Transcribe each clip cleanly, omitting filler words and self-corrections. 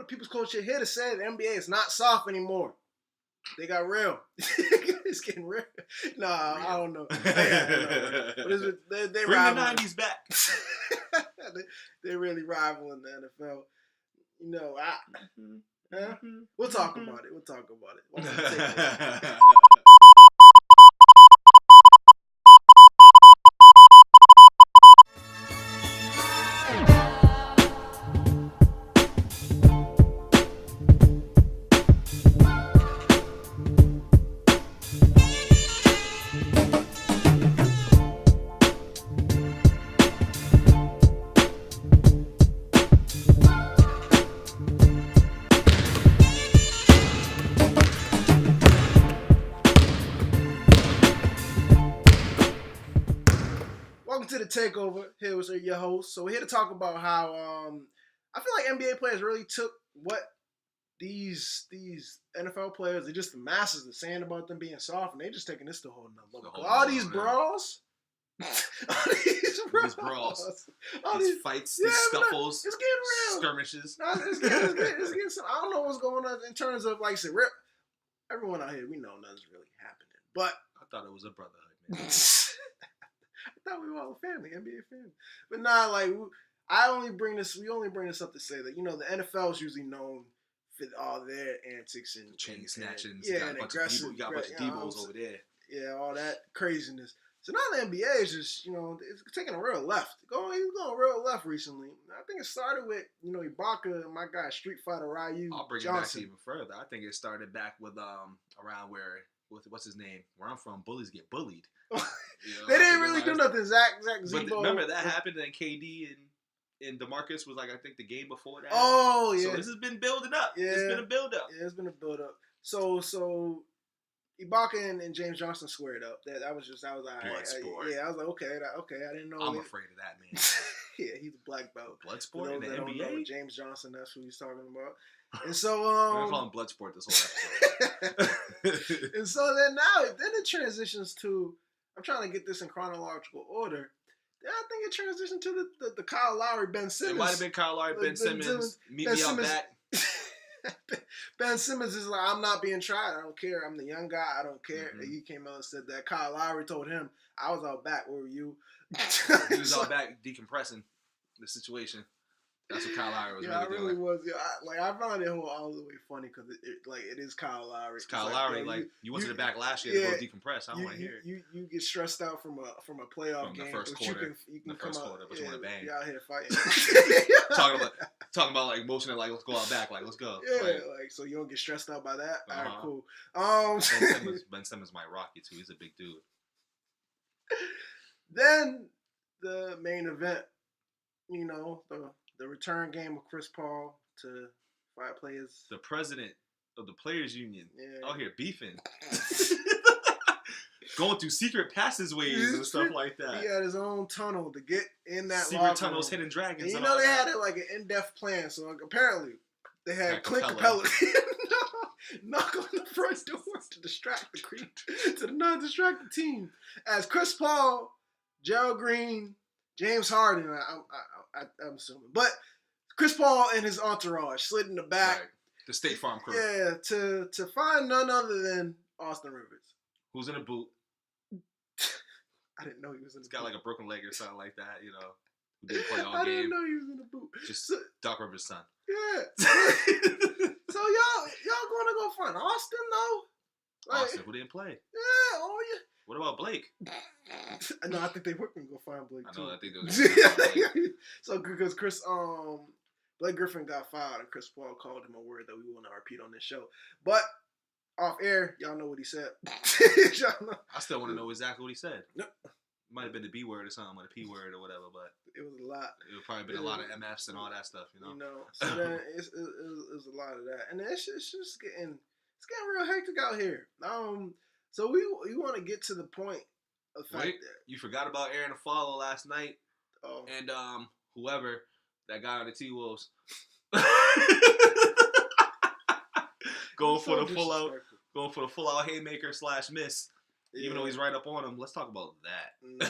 the People's Coach here to say the NBA is not soft anymore. They got real. It's getting real. Nah, I don't know. But they bring rivaling. the 90s back. They're really rivaling the NFL. You know, we'll talk about it. We'll talk about it. Welcome to the Takeover. Here was your host. So we're here to talk about how I feel like NBA players really took what these NFL players, they're just the masses, are saying about them being soft, and they just taking this to a whole nother level. All these brawls. All these brawls. All these fights, these scuffles. It's getting real. Skirmishes. No, it's getting some, I don't know what's going on in terms of, like I said, everyone out here, we know nothing's really happening. But I thought it was a brotherhood, man. I thought we were all family, NBA family. But nah, like, we only bring this up to say that, you know, the NFL is usually known for all their antics and chain snatching. Yeah, and aggressive. You got a bunch of Devos over there. Yeah, all that craziness. So now the NBA is just, you know, it's taking a real left. He's going real left recently. I think it started with, you know, Ibaka and my guy Street Fighter Ryu. I'll bring Johnson. It back even further. I think it started back with around where what's his name? Where I'm from, bullies get bullied. You know, they didn't really do nothing. Zach Zebo. But remember that happened, and KD and DeMarcus was like, I think the game before that. Oh yeah. So this has been building up. Yeah. It's been a build up. Yeah, it's been a build up. So Ibaka and James Johnson squared up. That was all right. Blood sport. I was like, okay, I didn't know. I'm afraid of that, man. Yeah, he's a black belt. Blood sport in the NBA. James Johnson, that's who he's talking about. And so we're gonna call him blood sport this whole episode. And so then it transitions to, I'm trying to get this in chronological order. Then I think it transitioned to the Kyle Lowry, Ben Simmons. It might have been Kyle Lowry, Ben Simmons. Meet me out back. Ben Simmons is like, I'm not being tried. I don't care. I'm the young guy. I don't care. Mm-hmm. He came out and said that. Kyle Lowry told him, I was out back. Where were you? He was out back decompressing the situation. That's what Kyle Lowry was really doing. Yeah, I really was. Yeah, I found it all the way funny because it is Kyle Lowry. It's Kyle Lowry. You went to the back last year to go decompress. I don't want to hear it. You get stressed out from a playoff game. The first quarter. You can come out, but you want to bang. You're out here fighting. talking about like motioning, like let's go out back, like let's go. Yeah, like so you don't get stressed out by that. All right, cool. Ben Simmons might rock you too. He's a big dude. Then the main event, you know, the return game of Chris Paul to 5 players. The president of the Players Union out here beefing. Going through secret passageways and stuff like that. He had his own tunnel to get in that secret tunnels, hidden dragons. And you know they had it like an in-depth plan. So apparently they had Clint Capella knock on the front door to distract not distract the team. As Chris Paul, Gerald Green, James Harden, I'm assuming, but Chris Paul and his entourage slid in the back, right. The State Farm crew, to find none other than Austin Rivers, who's in a boot. I didn't know he was in a boot. He's got like a broken leg or something like that, you know. Who didn't play all game. I didn't know he was in a boot. Just Doc Rivers' son. Yeah. So y'all gonna go find Austin though? Like, Austin, who didn't play? Yeah. Oh yeah. What about Blake? No, I think they were gonna go find Blake too. I think they were. So because Blake Griffin got fouled and Chris Paul called him a word that we will not repeat on this show. But off air, y'all know what he said. I still want to know exactly what he said. Nope. Might have been the B word or something, or the P word or whatever, but it was a lot. It would probably been a lot of MFs and all that stuff, you know. So then it was a lot of that, and it's just getting real hectic out here. So we want to get to the point of fact that you forgot about Aaron Aflalo last night, oh. And whoever that guy on the T-Wolves. Going for the full out haymaker / miss. Yeah. Even though he's right up on him, let's talk about that. No, I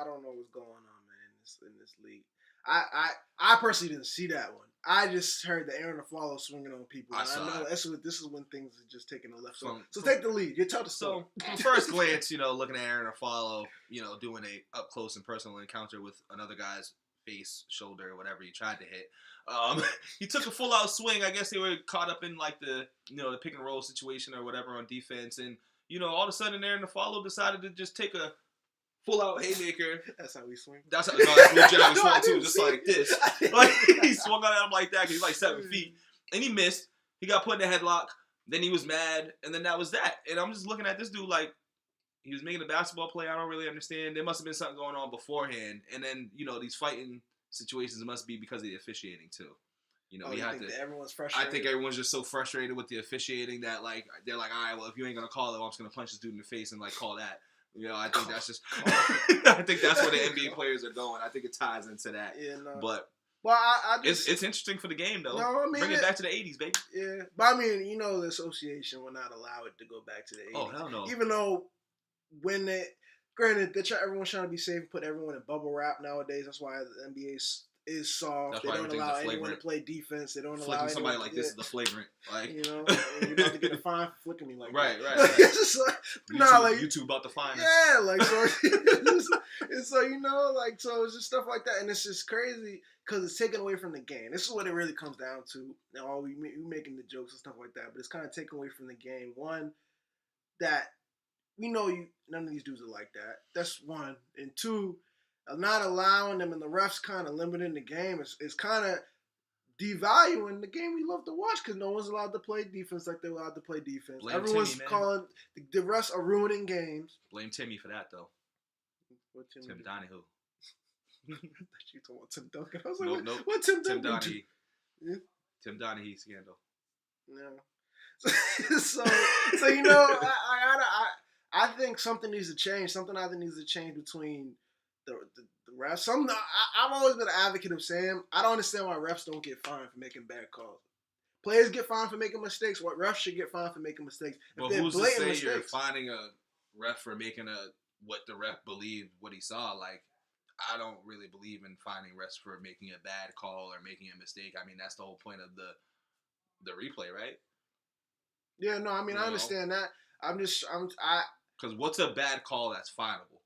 don't know what's going on, man, in this league. I personally didn't see that one. I just heard the Aaron Aflalo swinging on people. I know this is when things are just taking a left. So take the lead. You tell the story. So, first glance, looking at Aaron Aflalo, doing a up close and personal encounter with another guy's face, shoulder, or whatever he tried to hit. He took a full out swing. I guess they were caught up in like the pick and roll situation or whatever on defense, and all of a sudden Aaron Aflalo decided to just take a full out haymaker. That's how we swing. That's legit how we swung too, just like this. Like he swung at him like that because he's like 7 feet, and he missed. He got put in a headlock. Then he was mad, and then that was that. And I'm just looking at this dude like he was making a basketball play. I don't really understand. There must have been something going on beforehand, and then these fighting situations must be because of the officiating too. We had to. Everyone's frustrated. I think everyone's just so frustrated with the officiating that like they're like, all right, well if you ain't gonna call it, well, I'm just gonna punch this dude in the face and like call that. I think that's just. I think that's where the NBA players are going. I think it ties into that. Yeah, no. But I just, it's interesting for the game though. No, I mean, bring it back to the '80s, baby. Yeah, but I mean, the association will not allow it to go back to the '80s. Oh hell no! Even though granted, everyone's trying to be safe and put everyone in bubble wrap nowadays. That's why the NBA is soft. They don't allow anyone to play defense. They don't allow somebody like this is the flagrant. Like you're about to get a fine for flicking me like right, that. Right. It's like, YouTube about to find us. Yeah, like so. It's so so it's just stuff like that, and it's just crazy because it's taken away from the game. This is what it really comes down to. Now we making the jokes and stuff like that, but it's kind of taken away from the game. One, that we know none of these dudes are like that. That's one, and two. Not allowing them and the refs kind of limiting the game is kind of devaluing the game we love to watch because no one's allowed to play defense like they're allowed to play defense. Blame Everyone's Timmy, calling the refs are ruining games. Blame Timmy for that though. What Tim Donahue. I thought you talking about Tim Duncan. I was like, nope. What Tim Donahue? Yeah. Tim Donahue scandal. No. So I think something needs to change. Something I think needs to change between the refs. I've always been an advocate of saying I don't understand why refs don't get fined for making bad calls. Players get fined for making mistakes. What refs should get fined for making mistakes? But who's to say you're finding a ref for making what the ref believed what he saw? Like I don't really believe in finding refs for making a bad call or making a mistake. I mean that's the whole point of the replay, right? Yeah, no, I mean I understand that. Because what's a bad call that's finable?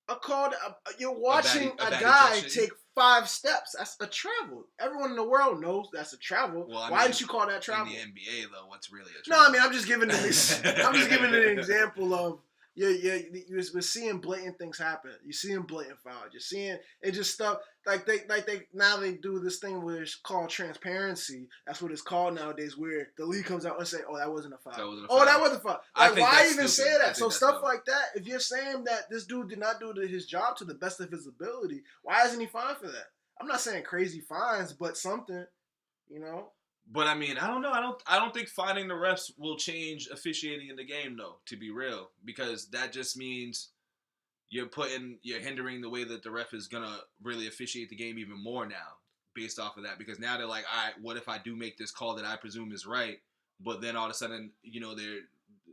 A call. You're watching a guy take 5 steps. That's a travel. Everyone in the world knows that's a travel. Well, why didn't you call that travel? In the NBA, though, what's really a travel? No, I mean I'm just giving an example of we're seeing blatant things happen. You're seeing blatant fouls. You're seeing it just stuff like they now they do this thing where it's called transparency. That's what it's called nowadays. Where the league comes out and say, "Oh, that wasn't a foul. That wasn't a foul. That wasn't a foul." Like, why even say that? So stuff like that. If you're saying that this dude did not do his job to the best of his ability, why isn't he fined for that? I'm not saying crazy fines, but something, But I mean, I don't know. I don't think finding the refs will change officiating in the game, though. To be real, because that just means you're hindering the way that the ref is gonna really officiate the game even more now, based off of that. Because now they're like, all right, what if I do make this call that I presume is right, but then all of a sudden, they're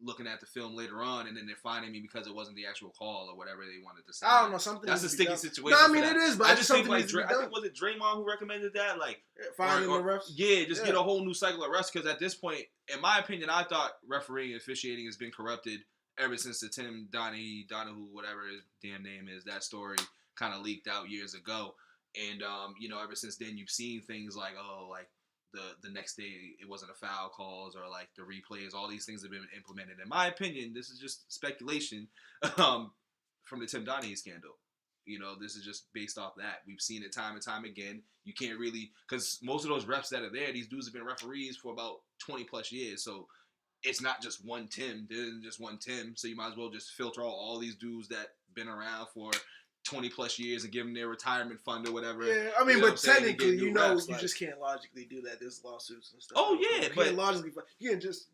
looking at the film later on, and then they're finding me because it wasn't the actual call or whatever they wanted to say. I don't know. Something that's a sticky situation. No, I mean it is, but I just think like I think was it Draymond who recommended that, like finding the refs. Yeah, just get a whole new cycle of refs because at this point, in my opinion, I thought refereeing and officiating has been corrupted ever since the Tim Donahue, whatever his damn name is, that story kind of leaked out years ago, and ever since then you've seen things like the next day it wasn't a foul calls or like the replays, all these things have been implemented. In my opinion, this is just speculation from the Tim Donahue scandal. This is just based off that. We've seen it time and time again. You can't really, because most of those refs that are there, these dudes have been referees for about 20 plus years. So it's not just one Tim. There isn't just one Tim. So you might as well just filter out all these dudes that been around for 20 plus years and give them their retirement fund or whatever. Yeah, I mean, but technically, you just can't logically do that. There's lawsuits and stuff. Oh yeah, but logically, you can't just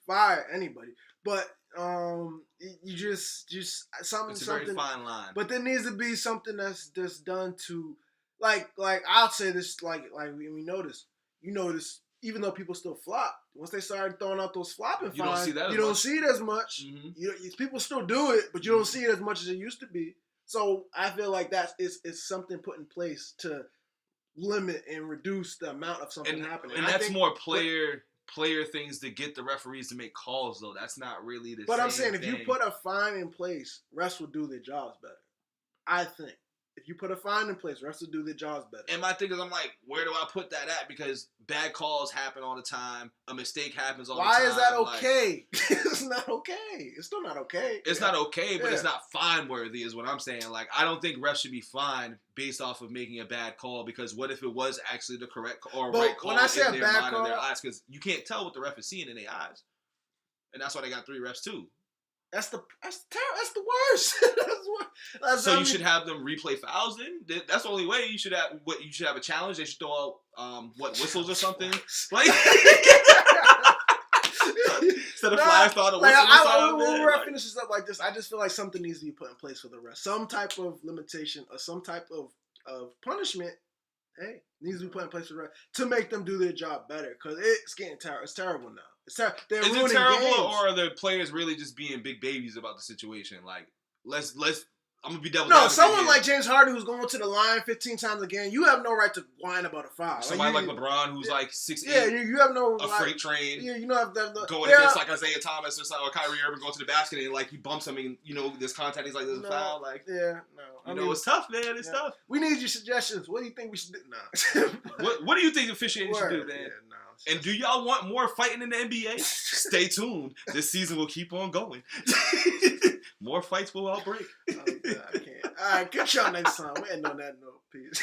fire anybody. But you just something. It's a very fine line. But there needs to be something that's done to, like I'll say this, like we notice. Even though people still flop, once they started throwing out those flopping fines, you don't see it as much. Mm-hmm. People still do it, but you don't see it as much as it used to be. So I feel like it's something put in place to limit and reduce the amount of something happening. And that's more player things to get the referees to make calls, though. That's not really the. But I'm saying, if you put a fine in place, refs will do their jobs better. I think. If you put a fine in place, refs will do their jobs better. And my thing is, I'm like, where do I put that at? Because bad calls happen all the time. A mistake happens all the time. Why is that okay? Like, it's not okay. It's still not okay. It's not okay, but it's not fine worthy is what I'm saying. Like, I don't think refs should be fined based off of making a bad call, because what if it was actually the correct or right call when I say in a their bad mind call, and their eyes? Because you can't tell what the ref is seeing in their eyes. And that's why they got 3 refs too. That's the worst. So you should have them replay fouls. Then that's the only way. You should have a challenge. They should throw out whistles or something. Like instead of flags, throw out a whistle. When ref finishes up like this, I just feel like something needs to be put in place for the ref. Some type of limitation or some type of punishment. Hey, needs to be put in place for the ref to make them do their job better, because it's getting terrible. It's terrible now. Is it terrible, games. Or are the players really just being big babies about the situation? Like, let's. I'm gonna be devil's advocate. No, someone like James Harden who's going to the line 15 times a game, you have no right to whine about a foul. Somebody like LeBron who's like 6'8". Yeah, you have no freight train. Yeah, you know have going against like Isaiah Thomas or Kyrie Irving going to the basket and like he bumps him and there's contact. He's like, there's a foul. Like, it's tough, man. It's tough. We need your suggestions. What do you think we should do? Nah. What do you think officiating should do, man? Yeah, and do y'all want more fighting in the NBA? Stay tuned. This season will keep on going. More fights will outbreak. Oh, God, I can't. All right, catch y'all next time. We end on that note. Peace.